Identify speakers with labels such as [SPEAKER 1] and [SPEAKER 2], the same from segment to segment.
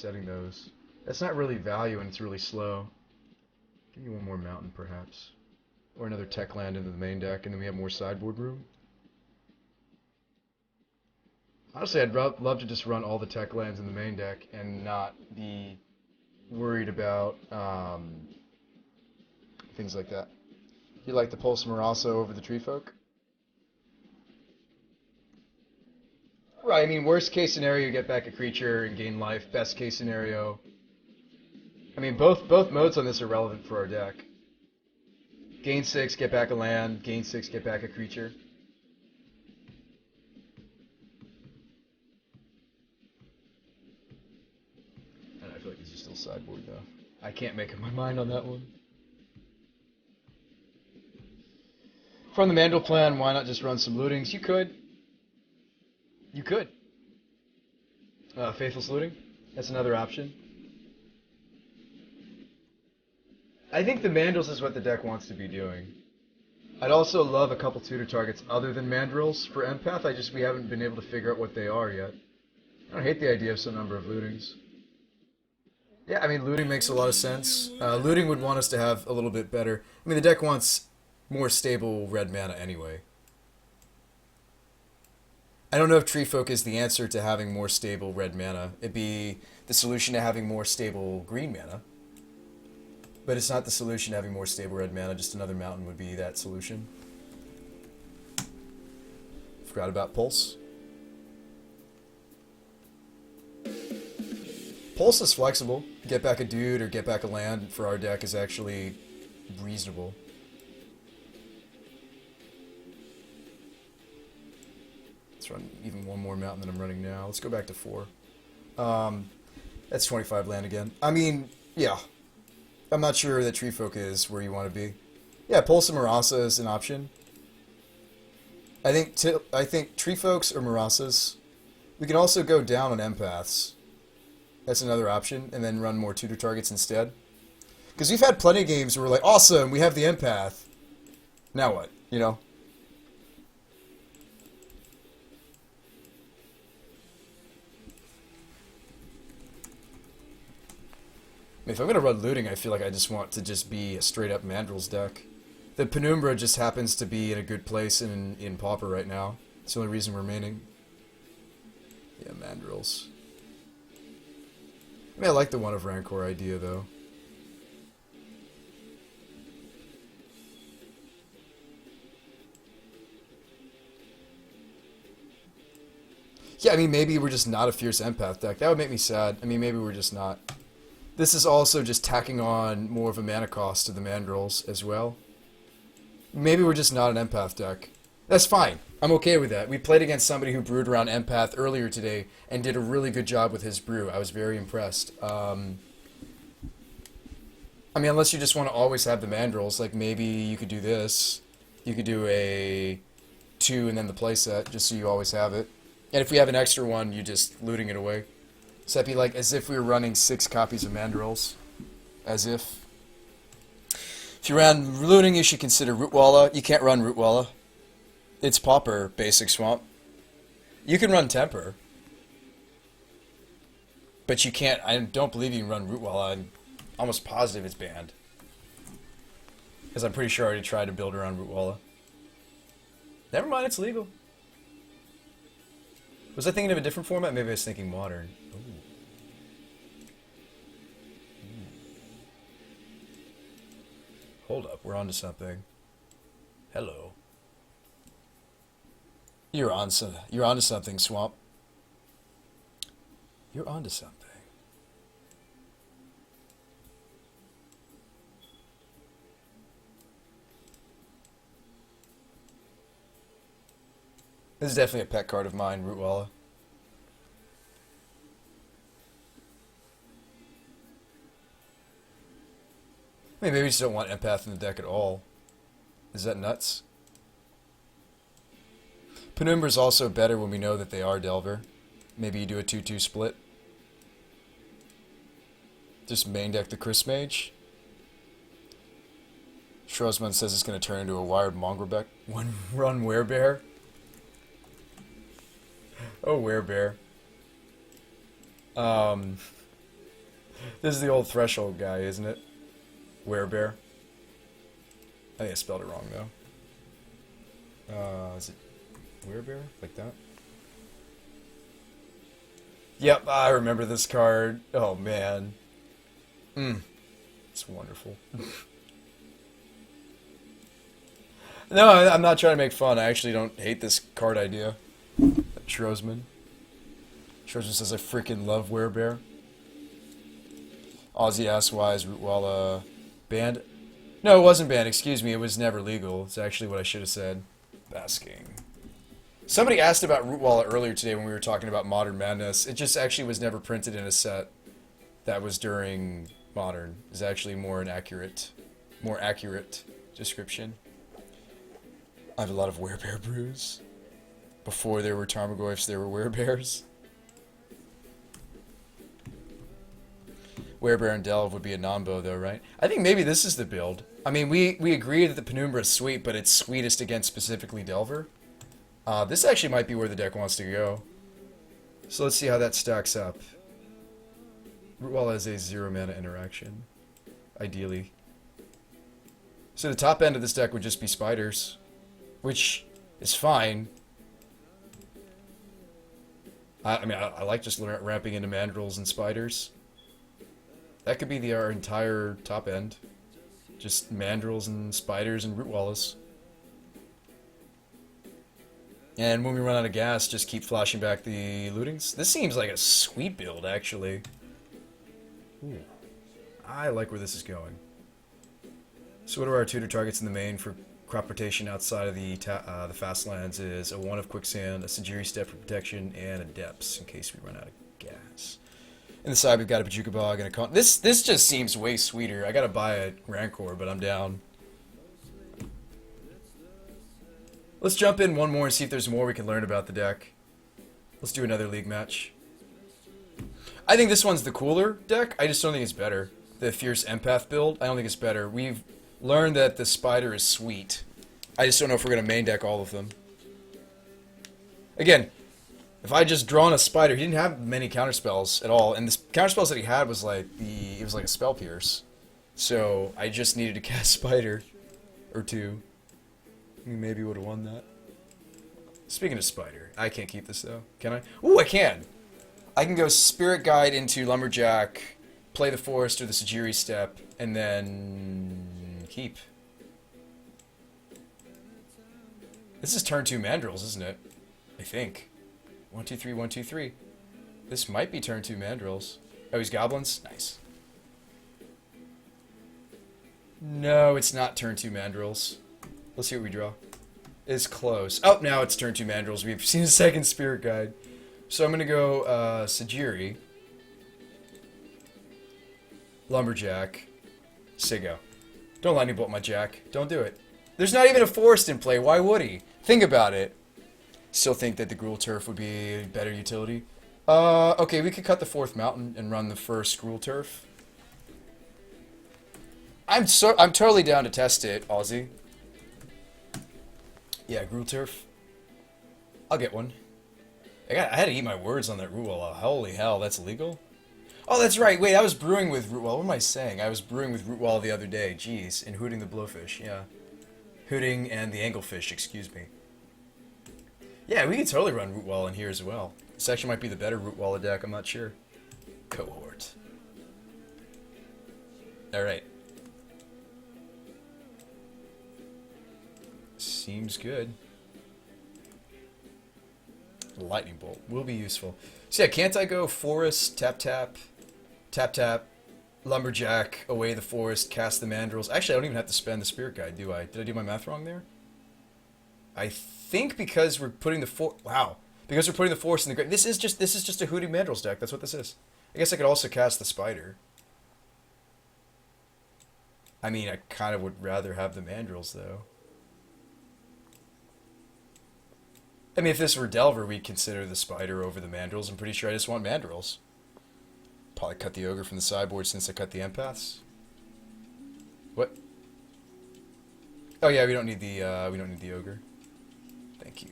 [SPEAKER 1] setting those. That's not really value and it's really slow. Give me one more mountain, perhaps. Or another tech land into the main deck, and then we have more sideboard room. Honestly, I'd love to just run all the tech lands in the main deck and not be worried about things like that. You like the Pulse Marasa over the Tree Folk? Right, I mean, worst case scenario, you get back a creature and gain life. Best case scenario, I mean, both modes on this are relevant for our deck. Gain 6, get back a land. Gain 6, get back a creature. And I feel like these are still sideboard, though. I can't make up my mind on that one. From the Mandrill plan, why not just run some lootings? You could. You could. Faithless looting? That's another option. I think the Mandrills is what the deck wants to be doing. I'd also love a couple tutor targets other than Mandrills for Empath. We haven't been able to figure out what they are yet. I don't hate the idea of some number of lootings. Yeah, I mean, looting makes a lot of sense. Looting would want us to have a little bit better. I mean, the deck wants more stable red mana anyway. I don't know if Tree Folk is the answer to having more stable red mana. It'd be the solution to having more stable green mana. But it's not the solution to having more stable red mana. Just another mountain would be that solution. Forgot about Pulse. Pulse is flexible. Get back a dude or get back a land for our deck is actually reasonable. Let's run even one more mountain than I'm running now. Let's go back to 4. That's 25 land again. I mean, yeah. I'm not sure that Tree Folk is where you want to be. Yeah, Pulse and Marasa is an option. I think Tree Folks or Marasas. We can also go down on Empaths. That's another option, and then run more tutor targets instead. Because we've had plenty of games where we're like, awesome, we have the Empath. Now what? You know? If I'm going to run looting, I feel like I just want to just be a straight-up Mandrills deck. The Penumbra just happens to be in a good place in Pauper right now. It's the only reason we're maining. Yeah, Mandrills. I mean, I like the One of Rancor idea, though. Yeah, I mean, maybe we're just not a Fierce Empath deck. That would make me sad. I mean, maybe we're just not. This is also just tacking on more of a mana cost to the Mandrills as well. Maybe we're just not an Empath deck. That's fine. I'm okay with that. We played against somebody who brewed around Empath earlier today and did a really good job with his brew. I was very impressed. I mean, unless you just want to always have the Mandrills, like maybe you could do this. You could do a 2 and then the playset, just so you always have it. And if we have an extra one, you just looting it away. So that'd be like as if we were running 6 copies of Mandrills. As if. If you ran looting, you should consider Rootwalla. You can't run Rootwalla. It's Pauper, basic swamp. You can run Temper. But you can't, I don't believe you can run Rootwalla. I'm almost positive it's banned. Because I'm pretty sure I already tried to build around Rootwalla. Never mind, it's legal. Was I thinking of a different format? Maybe I was thinking modern. Ooh. Hold up, we're onto something. Hello. You're onto something, Swamp. You're onto something. This is definitely a pet card of mine, Rootwalla. I mean, maybe we just don't want Empath in the deck at all. Is that nuts? Penumbra's also better when we know that they are Delver. Maybe you do a 2-2 split. Just main deck the Chris Mage. Shrosman says it's going to turn into a wired Mongrelbeck. One run Werebear. Oh, Werebear. This is the old threshold guy, isn't it? Werebear. I think I spelled it wrong, though. Is it Werebear? Like that? Yep, I remember this card. Oh, man. It's wonderful. No, I'm not trying to make fun. I actually don't hate this card idea. Shrosman. Shrosman says, I freaking love Werebear. Aussie asks, why is Rootwalla banned? No, it wasn't banned. Excuse me. It was never legal. It's actually what I should have said. Basking. Somebody asked about Rootwalla earlier today when we were talking about Modern Madness. It just actually was never printed in a set that was during Modern. It's actually more accurate description. I have a lot of Werebear brews. Before there were Tarmogoyfs, there were Werebears. Werebear and Delve would be a Nombo, though, right? I think maybe this is the build. I mean, we agree that the Penumbra is sweet, but it's sweetest against specifically Delver. This actually might be where the deck wants to go. So let's see how that stacks up. Rootwalla has a 0 mana interaction, ideally. So the top end of this deck would just be Spiders, which is fine. I mean, I like just ramping into Mandrills and Spiders. That could be our entire top end. Just Mandrills and Spiders and Rootwallas. And when we run out of gas, just keep flashing back the lootings. This seems like a sweet build, actually. Ooh. I like where this is going. So what are our tutor targets in the main for crop rotation outside of the fast lands is a 1 of Quicksand, a Sajiri Step for protection, and a Depths in case we run out of gas. In the side, we've got a Bajuka Bog and a This just seems way sweeter. I gotta buy a Rancor, but I'm down. Let's jump in one more and see if there's more we can learn about the deck. Let's do another league match. I think this one's the cooler deck. I just don't think it's better. The Fierce Empath build, I don't think it's better. We've learned that the Spider is sweet. I just don't know if we're going to main deck all of them. Again, if I just drawn a Spider, he didn't have many counterspells at all. And the counterspells that he had was like it was like a Spell Pierce. So I just needed to cast Spider or two. We maybe would have won that. Speaking of Spider, I can't keep this though. Can I? Ooh, I can! I can go Spirit Guide into Lumberjack, play the Forest or the Sajiri Step, and then keep. This is turn 2 Mandrills, isn't it? I think. 1, 2, 3, 1, 2, 3. This might be turn 2 Mandrills. Oh, he's Goblins? Nice. No, it's not turn 2 Mandrills. Let's see what we draw. It's close. Oh, now it's turn 2 Mandrills. We've seen a second Spirit Guide. So I'm going to go Sajiri, Lumberjack, Siggo. Don't lightning bolt my Jack. Don't do it. There's not even a Forest in play. Why would he? Think about it. Still think that the Gruul Turf would be a better utility. Okay, we could cut the 4th Mountain and run the first Gruul Turf. I'm totally down to test it, Aussie. Yeah, Gruul Turf. I'll get one. I had to eat my words on that Rootwalla. Holy hell, that's illegal? Oh, that's right. Wait, I was brewing with Rootwalla. What am I saying? I was brewing with Rootwalla the other day. Jeez, and Hooting the Blowfish. Yeah. Hooting and the Anglefish, excuse me. Yeah, we could totally run Rootwalla in here as well. This actually might be the better Rootwalla deck. I'm not sure. Cohort. Alright. Seems good. Lightning Bolt will be useful. So yeah, can't I go Forest, tap tap, tap tap, Lumberjack, away the Forest, cast the Mandrills. Actually, I don't even have to spend the Spirit Guide, do I? Did I do my math wrong there? I think because we're putting the because we're putting the Forest in the grave. This is just a Hooting Mandrills deck. That's what this is. I guess I could also cast the Spider. I mean, I kind of would rather have the Mandrills though. I mean, if this were Delver, we'd consider the Spider over the Mandrills. I'm pretty sure I just want Mandrills. Probably cut the Ogre from the sideboard since I cut the Empaths. What? Oh yeah, we don't need the Ogre. Thank you.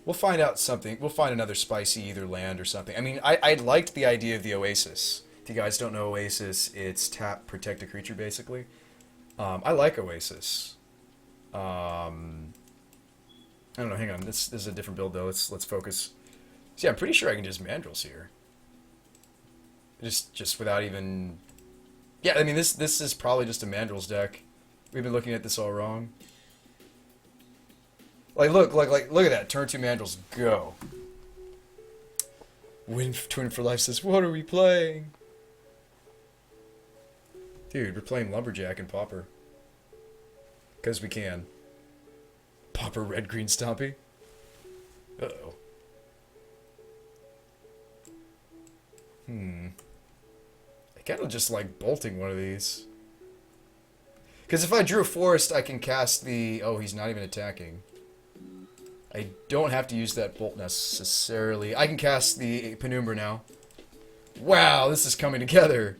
[SPEAKER 1] We'll find out something. We'll find another spicy either land or something. I mean, I liked the idea of the Oasis. If you guys don't know Oasis, it's tap, protect a creature, basically. I like Oasis. I don't know, hang on. This is a different build, though. Let's focus. See, I'm pretty sure I can just Mandrills here. Just without even... Yeah, I mean, this is probably just a Mandrills deck. We've been looking at this all wrong. Like, look at that. Turn 2 Mandrills, go. Twin for Life says, what are we playing? Dude, we're playing Lumberjack and Pauper. Because we can. Pauper, red, green, Stompy. Uh-oh. I kind of just like bolting one of these. Because if I drew a forest, I can cast the... Oh, he's not even attacking. I don't have to use that bolt necessarily. I can cast the Penumbra now. Wow, this is coming together.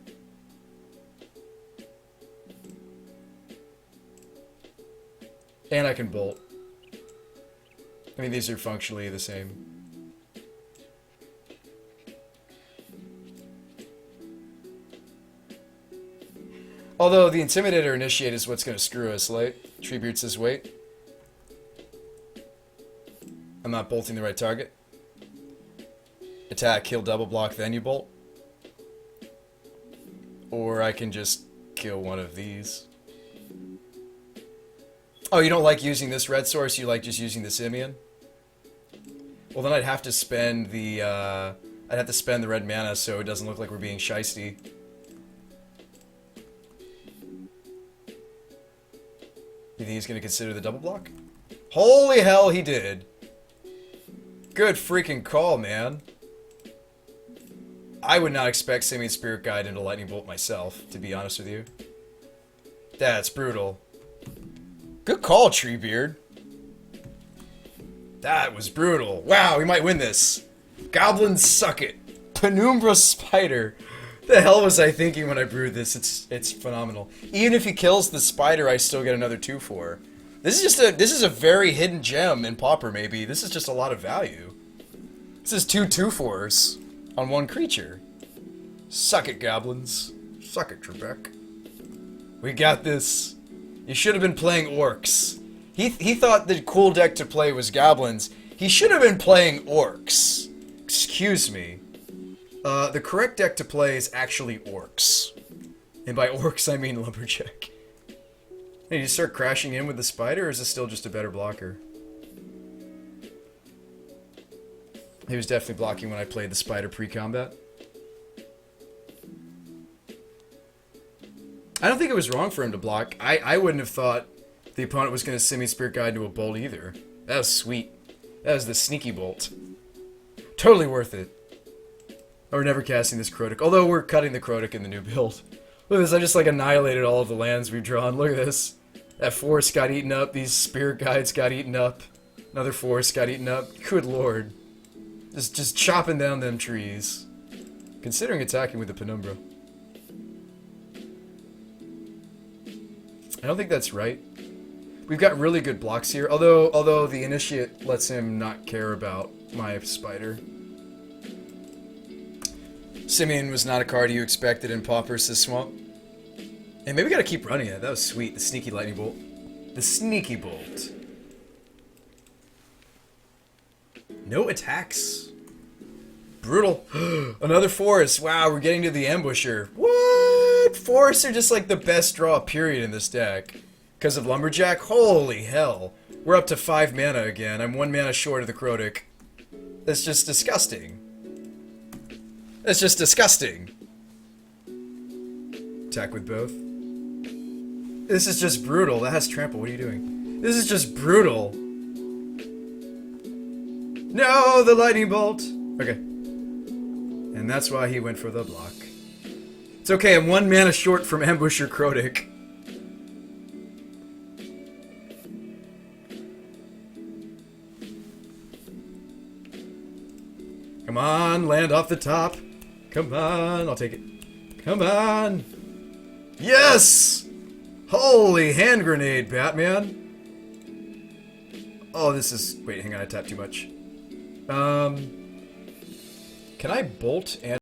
[SPEAKER 1] And I can bolt. I mean, these are functionally the same. Although the Intimidator Initiate is what's going to screw us late. Treebeard says wait. I'm not bolting the right target. Attack, kill, double block, then you bolt. Or I can just kill one of these. Oh, you don't like using this red source? You like just using the Simeon? Well, then I'd have to spend the red mana so it doesn't look like we're being shiesty. You think he's going to consider the double block? Holy hell, he did. Good freaking call, man. I would not expect Simeon Spirit Guide into Lightning Bolt myself, to be honest with you. That's brutal. Good call, Treebeard. That was brutal. Wow, we might win this. Goblins suck it. Penumbra Spider. The hell was I thinking when I brewed this? It's phenomenal. Even if he kills the spider, I still get another 2/4. This is a very hidden gem in Pauper, maybe. This is just a lot of value. This is 2 2/4s on one creature. Suck it, goblins. Suck it, Trebek. We got this. You should have been playing orcs. He thought the cool deck to play was goblins. He should have been playing orcs. Excuse me. The correct deck to play is actually orcs. And by orcs, I mean Lumberjack. Hey, you start crashing in with the spider, or is this still just a better blocker? He was definitely blocking when I played the spider pre-combat. I don't think it was wrong for him to block. I wouldn't have thought the opponent was going to Simi Spirit Guide into a bolt either. That was sweet. That was the sneaky bolt. Totally worth it. We're never casting this Crotic. Although we're cutting the Crotic in the new build. Look at this, I just like annihilated all of the lands we've drawn. Look at this. That forest got eaten up, these Spirit Guides got eaten up. Another forest got eaten up. Good lord. Just chopping down them trees. Considering attacking with the Penumbra. I don't think that's right. We've got really good blocks here, although the Initiate lets him not care about my spider. Simeon was not a card you expected in Pauper, says Swamp. And maybe we gotta keep running it. That was sweet. The sneaky lightning bolt. The sneaky bolt. No attacks. Brutal. Another forest. Wow, we're getting to the ambusher. What? Forests are just like the best draw period in this deck. Because of Lumberjack? Holy hell. We're up to 5 mana again. I'm 1 mana short of the Crotic. That's just disgusting. That's just disgusting. Attack with both. This is just brutal. That has trample. What are you doing? This is just brutal. No, the lightning bolt. Okay. And that's why he went for the block. It's okay, I'm 1 mana short from Ambusher Crotic. Come on, land off the top. Come on, I'll take it. Come on. Yes! Holy hand grenade, Batman. Oh, this is... Wait, hang on, I tapped too much. Can I bolt and